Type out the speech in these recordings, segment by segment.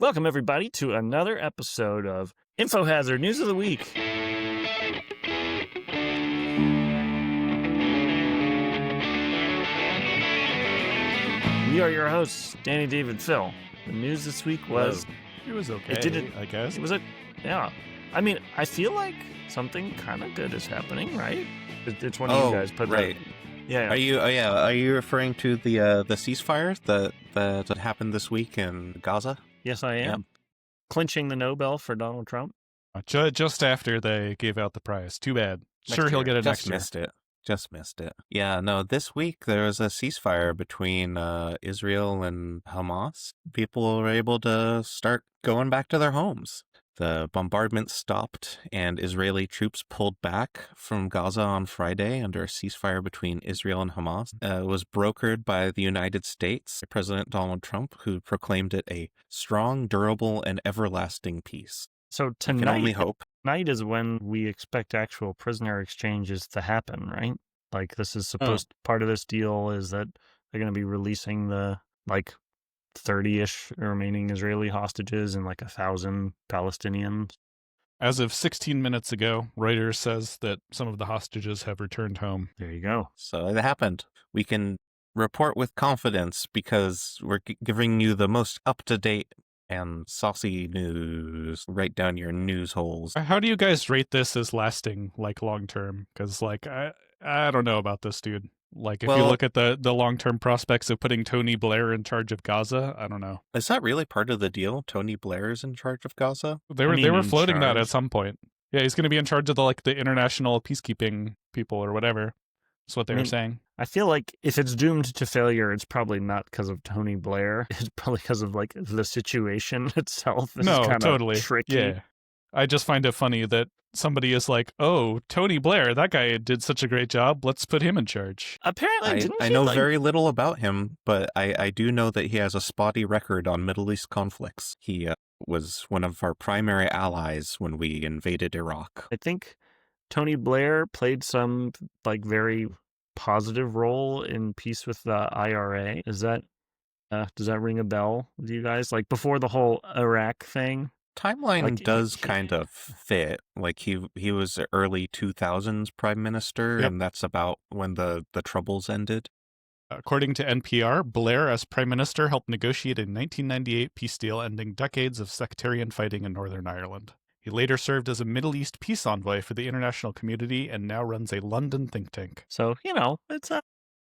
Welcome, everybody, to another episode of Info Hazard News of the Week. We are your hosts, Danny, David, Phil. The news this week was... It was okay, I guess. It was yeah. I mean, I feel like something kind of good is happening, right? It's one of you guys put right. Yeah. Are you referring to the ceasefire that happened this week in Gaza? Yes, I am. Yeah. Clinching the Nobel for Donald Trump. Just after they gave out the prize. Too bad. Sure, he'll get it next year. Just missed it. Yeah, no, this week there was a ceasefire between Israel and Hamas. People were able to start going back to their homes. The bombardment stopped and Israeli troops pulled back from Gaza on Friday under a ceasefire between Israel and Hamas. It was brokered by the United States, President Donald Trump, who proclaimed it a strong, durable, and everlasting peace. So Can only hope. Tonight is when we expect actual prisoner exchanges to happen, right? Like, this is part of this deal is that they're going to be releasing the, 30-ish remaining Israeli hostages and 1,000 Palestinians. As of 16 minutes ago, Reuters says that some of the hostages have returned home. There you go. So it happened. We can report with confidence because we're giving you the most up-to-date and saucy news right down your news holes. How do you guys rate this as lasting, long-term? Because, I don't know about this, dude. If you look at the long-term prospects of putting Tony Blair in charge of Gaza, I don't know. Is that really part of the deal? Tony Blair is in charge of Gaza? They were floating that at some point. Yeah, he's going to be in charge of the international peacekeeping people or whatever. That's what they were saying. I feel like if it's doomed to failure, it's probably not because of Tony Blair. It's probably because of the situation itself. This is kind of tricky. Yeah. I just find it funny that somebody is like, oh, Tony Blair, that guy did such a great job. Let's put him in charge. Apparently, I know very little about him, but I do know that he has a spotty record on Middle East conflicts. He was one of our primary allies when we invaded Iraq. I think Tony Blair played some very positive role in peace with the IRA. Is that does that ring a bell with you guys? Before the whole Iraq thing? Timeline does kind of fit. He was early 2000s prime minister, yep. And that's about when the troubles ended. According to NPR, Blair, as prime minister, helped negotiate a 1998 peace deal ending decades of sectarian fighting in Northern Ireland. He later served as a Middle East peace envoy for the international community and now runs a London think tank. So, it's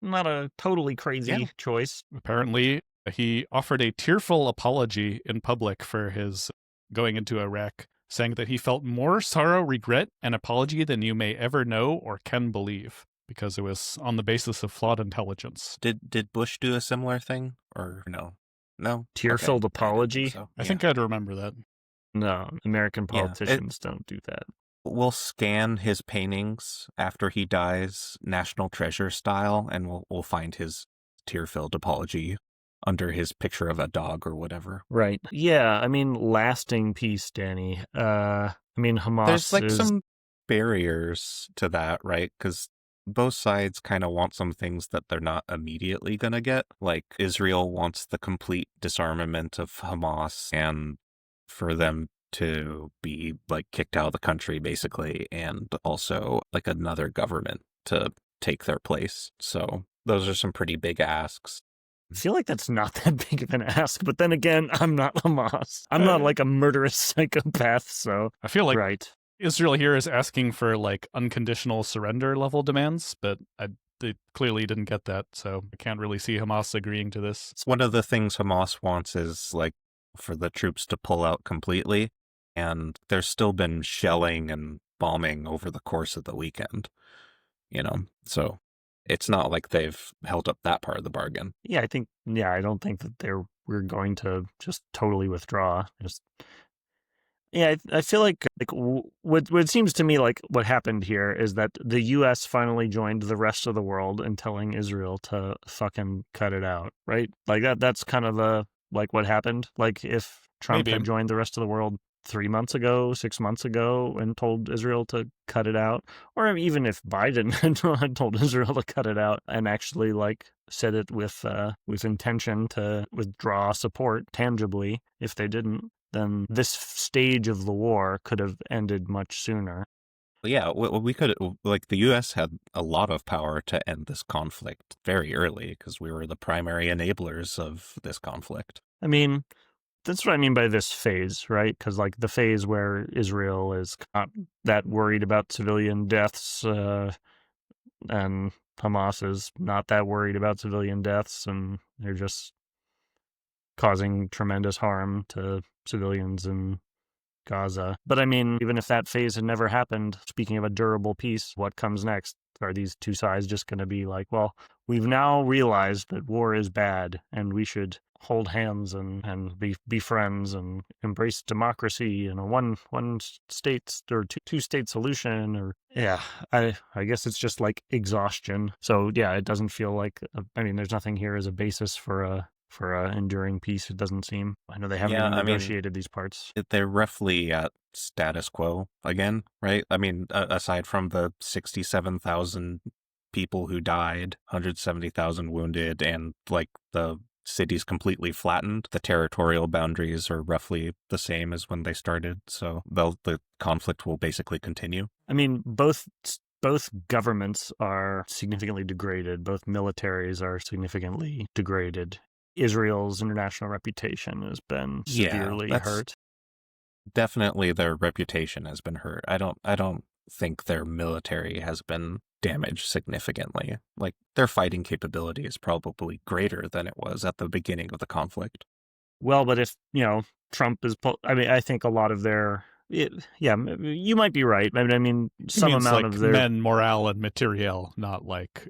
not a totally crazy choice. Apparently, he offered a tearful apology in public for his going into Iraq, saying that he felt more sorrow, regret, and apology than you may ever know or can believe, because it was on the basis of flawed intelligence. Did Bush do a similar thing, or no? No? Tear-filled apology? I think I'd remember that. No, American politicians don't do that. We'll scan his paintings after he dies, National Treasure style, and we'll find his tear-filled apology under his picture of a dog or whatever. Right. Yeah, lasting peace, Danny. Hamas There's some barriers to that, right? Because both sides kind of want some things that they're not immediately going to get. Israel wants the complete disarmament of Hamas and for them to be kicked out of the country, basically, and also another government to take their place. So those are some pretty big asks. I feel like that's not that big of an ask, but then again, I'm not Hamas. I'm not a murderous psychopath, so... I feel like Israel here is asking for unconditional surrender level demands, but they clearly didn't get that, so I can't really see Hamas agreeing to this. One of the things Hamas wants is for the troops to pull out completely, and there's still been shelling and bombing over the course of the weekend, so... It's not like they've held up that part of the bargain. Yeah, I don't think that we're going to just totally withdraw. I feel like what seems to me what happened here is that the U.S. finally joined the rest of the world in telling Israel to fucking cut it out, right? That's kind of the what happened. If Trump had joined the rest of the world, 3 months ago, 6 months ago, and told Israel to cut it out. Or even if Biden had told Israel to cut it out and actually said it with intention to withdraw support tangibly, if they didn't, then this stage of the war could have ended much sooner. Yeah, we could, the U.S. had a lot of power to end this conflict very early because we were the primary enablers of this conflict. I mean, that's what I mean by this phase, right? Because the phase where Israel is not that worried about civilian deaths, and Hamas is not that worried about civilian deaths, and they're just causing tremendous harm to civilians in Gaza. But I mean, even if that phase had never happened, speaking of a durable peace, what comes next? Are these two sides just going to be like, well, we've now realized that war is bad and we should hold hands and be friends and embrace democracy and a one state or two state solution? Or I guess it's just exhaustion. So yeah, it doesn't feel like there's nothing here as a basis for a enduring peace. It doesn't seem. I know they haven't even negotiated these parts. They're roughly at status quo again, right? Aside from the 67,000 people who died, 170,000 wounded, and the city's completely flattened, the territorial boundaries are roughly the same as when they started. So the conflict will basically continue. Both governments are significantly degraded. Both militaries are significantly degraded. Israel's international reputation has been severely hurt. Definitely their reputation has been hurt. I don't think their military has been damaged significantly. Their fighting capability is probably greater than it was at the beginning of the conflict. Well, but if, Trump is, I think a lot of their, you might be right. Some amount of their men, morale, and materiel, not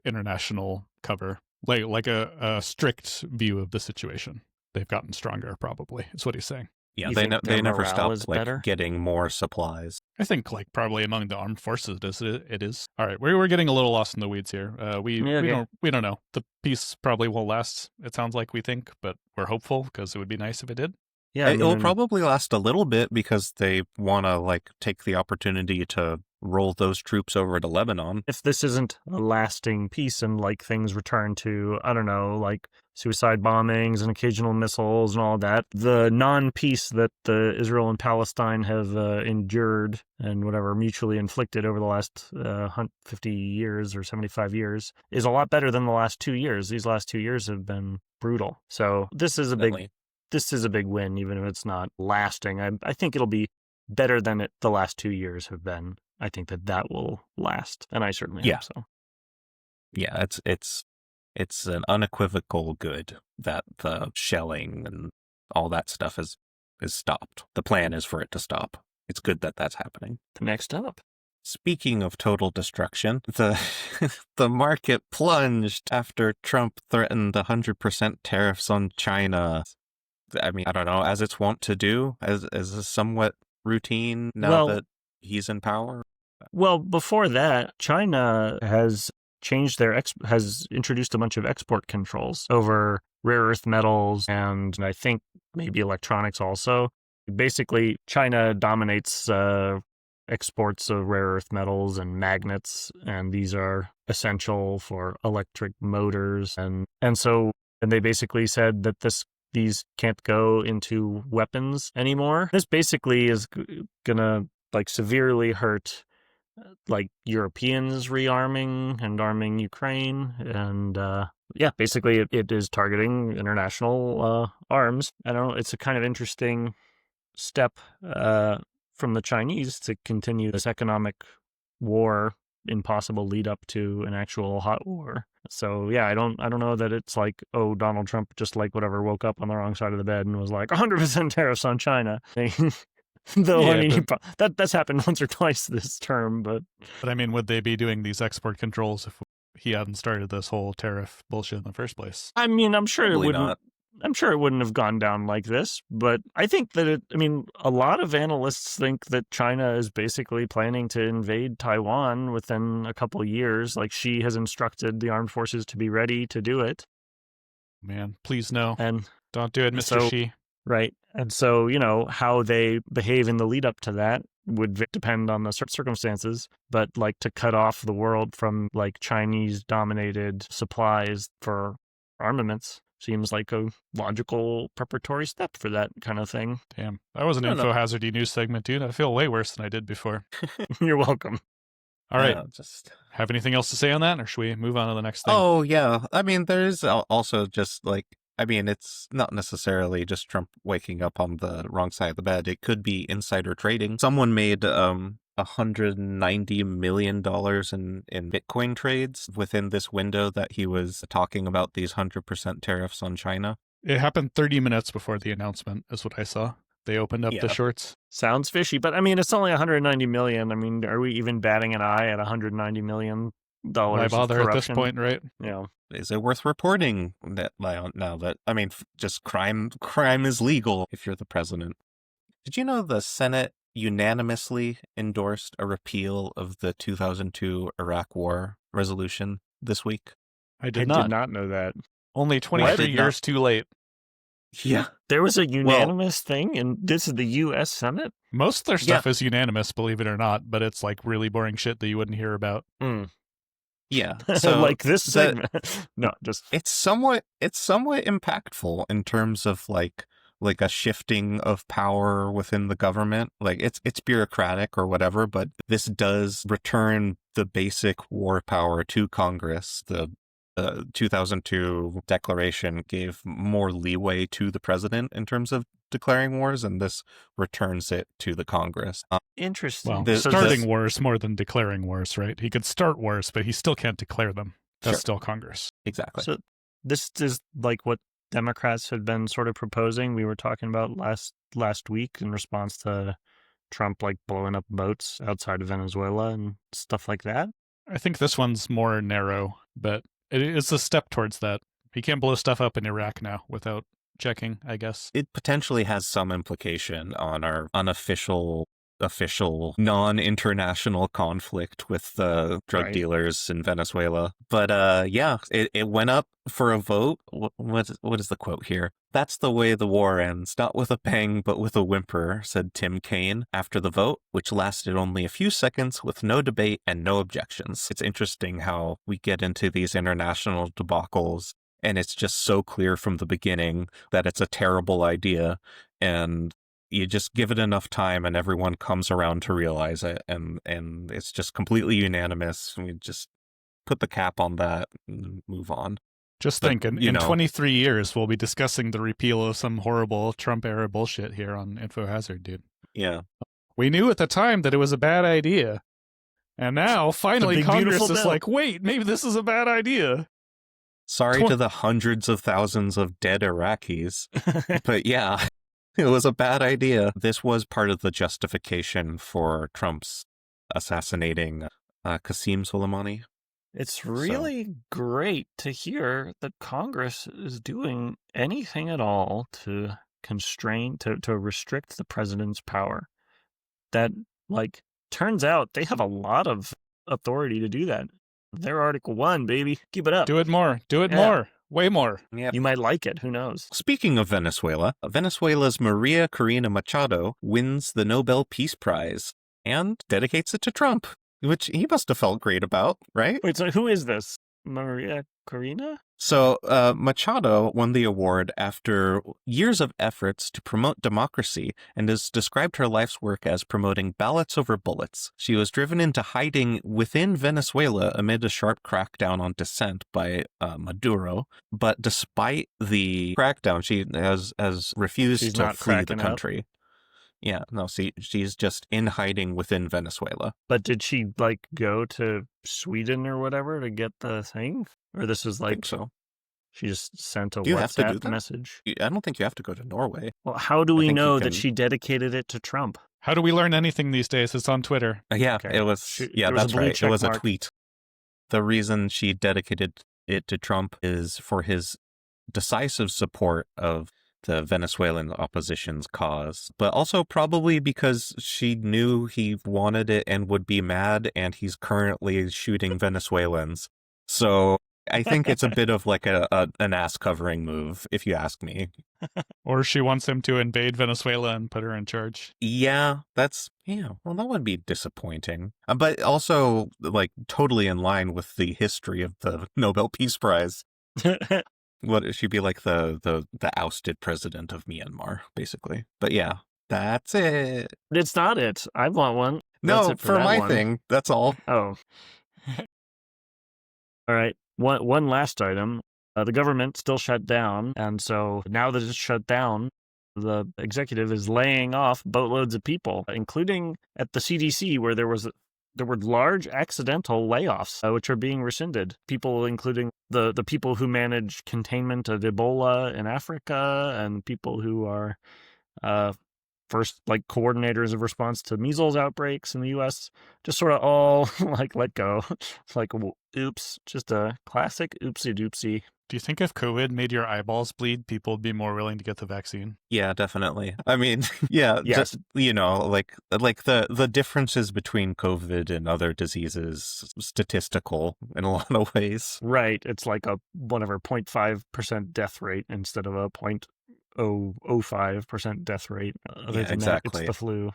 international cover. Like a strict view of the situation. They've gotten stronger, probably, is what he's saying. Yeah, they never stopped getting more supplies. I think probably among the armed forces it is. All right, we're getting a little lost in the weeds here. We don't know. The peace probably won't last. It sounds like we think, but we're hopeful because it would be nice if it did. Yeah, it'll probably last a little bit because they want to take the opportunity to roll those troops over to Lebanon. If this isn't a lasting peace and things return to, I don't know, suicide bombings and occasional missiles and all that, the non-peace that Israel and Palestine have endured and mutually inflicted over the last 50 years or 75 years is a lot better than the last 2 years. These last 2 years have been brutal. So this is a big win, even if it's not lasting. I think it'll be better than the last 2 years have been. I think that will last, and I certainly hope so. Yeah, it's an unequivocal good that the shelling and all that stuff is stopped. The plan is for it to stop. It's good that that's happening. Next up. Speaking of total destruction, the market plunged after Trump threatened 100% tariffs on China. I don't know, as it's wont to do, as a somewhat routine now that he's in power. Well, before that, China has has introduced a bunch of export controls over rare earth metals and I think maybe electronics also. Basically, China dominates exports of rare earth metals and magnets, and these are essential for electric motors. And they basically said that these can't go into weapons anymore. This basically is gonna severely hurt Europeans rearming and arming Ukraine, and basically it is targeting international arms. I don't know, it's a kind of interesting step from the Chinese to continue this economic war, impossible lead up to an actual hot war. So yeah, I don't know that it's Donald Trump just woke up on the wrong side of the bed and was 100% tariffs on China. Though that's happened once or twice this term, but would they be doing these export controls if he hadn't started this whole tariff bullshit in the first place? I'm sure Probably it wouldn't. Not. I'm sure it wouldn't have gone down like this, but I think that a lot of analysts think that China is basically planning to invade Taiwan within a couple years. Xi has instructed the armed forces to be ready to do it. Man, please no. And don't do it, Mr. Xi. Right. And so, how they behave in the lead up to that would depend on the circumstances. But like to cut off the world from like Chinese dominated supplies for armaments seems like a logical preparatory step for that kind of thing. Damn. That was an I don't know. info hazardy news segment, dude. I feel way worse than I did before. You're welcome. All right. Just Have anything else to say on that, or should we move on to the next thing? Oh, yeah. I mean, there's also just like, I mean, it's not necessarily just Trump waking up on the wrong side of the bed. It could be insider trading. Someone made $190 million in Bitcoin trades within this window that he was talking about these 100% tariffs on China. It happened 30 minutes before the announcement, is what I saw. They opened up the shorts. Sounds fishy, but I mean, it's only 190 million. I mean, are we even batting an eye at 190 million dollars? Why bother at this point, right? Yeah. Is it worth reporting that now that, I mean, just crime is legal if you're the president? Did you know the Senate unanimously endorsed a repeal of the 2002 Iraq War resolution this week? I did not not know that. Only 23 years too late. Yeah. There was a unanimous thing, and this is the U.S. Senate? Most of their stuff is unanimous, believe it or not, but it's like really boring shit that you wouldn't hear about. Yeah. So like this segment. No, just it's somewhat impactful in terms of like a shifting of power within the government. Like it's bureaucratic or whatever, but this does return the basic war power to Congress. The 2002 declaration gave more leeway to the president in terms of declaring wars, and this returns it to the Congress. Interesting. Well, starting wars more than declaring wars, right? He could start wars, but he still can't declare them. That's still Congress. Exactly. So this is like what Democrats had been sort of proposing. We were talking about last week in response to Trump like blowing up boats outside of Venezuela and stuff like that. I think this one's more narrow, but it is a step towards that. He can't blow stuff up in Iraq now without checking, I guess. It potentially has some implication on our unofficial, non-international conflict with the drug dealers in Venezuela. But it went up for a vote. What is the quote here? "That's the way the war ends, not with a bang, but with a whimper," said Tim Kaine after the vote, which lasted only a few seconds with no debate and no objections. It's interesting how we get into these international debacles, and it's just so clear from the beginning that it's a terrible idea, and you just give it enough time and everyone comes around to realize it, and it's just completely unanimous. We just put the cap on that and move on. Just think, in 23 years, we'll be discussing the repeal of some horrible Trump-era bullshit here on Info Hazard, dude. Yeah. We knew at the time that it was a bad idea. And now, finally, Congress is like, wait, maybe this is a bad idea. Sorry to the hundreds of thousands of dead Iraqis. But yeah, it was a bad idea. This was part of the justification for Trump's assassinating Qasem Soleimani. It's really great to hear that Congress is doing anything at all to constrain, to restrict the president's power. That, like, turns out they have a lot of authority to do that. They're Article 1, baby. Keep it up. Do it more. Do it more. Way more. Yep. You might like it. Who knows? Speaking of Venezuela, Venezuela's Maria Corina Machado wins the Nobel Peace Prize and dedicates it to Trump, which he must have felt great about, right? Wait, so who is this? Maria Corina? So Machado won the award after years of efforts to promote democracy and has described her life's work as promoting ballots over bullets. She was driven into hiding within Venezuela amid a sharp crackdown on dissent by Maduro. But despite the crackdown, she has refused to flee the country. Yeah, no, see, she's just in hiding within Venezuela. But did she, like, go to Sweden or whatever to get the thing? Or this is like, I think so. She just sent a Do you have to do WhatsApp that? message? I don't think you have to go to Norway. Well, how do we know that she dedicated it to Trump? How do we learn anything these days? It's on Twitter. Yeah, Okay. it was. There was That's a blue right. It check was mark. a tweet. The reason she dedicated it to Trump is for his decisive support of the Venezuelan opposition's cause, but also probably because she knew he wanted it and would be mad, and he's currently shooting Venezuelans. So I think it's a bit of like an ass covering move, if you ask me. Or she wants him to invade Venezuela and put her in charge. Yeah, well, that would be disappointing. But also, like, totally in line with the history of the Nobel Peace Prize. What, she'd be like the ousted president of Myanmar, basically. But yeah, that's it. It's not it. I want one. That's No, it for that my one. thing, that's all. Oh. All right. One last item. The government still shut down, and so now that it's shut down, the executive is laying off boatloads of people, including at the CDC, where there were large accidental layoffs, which are being rescinded. People, including the people who manage containment of Ebola in Africa, and people who are first like coordinators of response to measles outbreaks in the U.S. just sort of all like let go. It's like, oops, just a classic oopsie doopsie. Do you think if COVID made your eyeballs bleed, people would be more willing to get the vaccine? Yeah, definitely. I mean, yeah, Yes. just, like the differences between COVID and other diseases, statistical in a lot of ways. Right. It's like a 0.5% death rate instead of a 0.005% death rate. Other than exactly. that, it's the flu.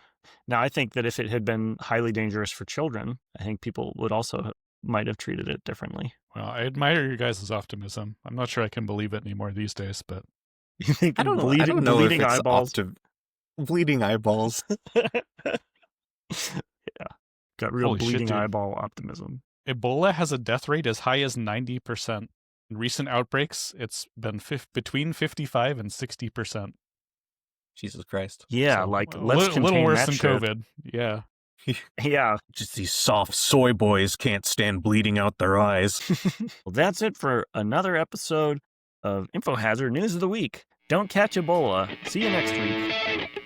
Now, I think that if it had been highly dangerous for children, I think people would also might have treated it differently. Well, I admire your guys' optimism. I'm not sure I can believe it anymore these days, but You think I don't know. I don't know if it's bleeding eyeballs. Yeah, got real Holy shit, bleeding dude. eyeball optimism. Ebola has a death rate as high as 90%. In recent outbreaks, it's been between 55 and 60%. Jesus Christ. Yeah, So, like a let's little contain worse that than shit. COVID. Yeah. Yeah. Just these soft soy boys can't stand bleeding out their eyes. Well, that's it for another episode of InfoHazard News of the Week. Don't catch Ebola. See you next week.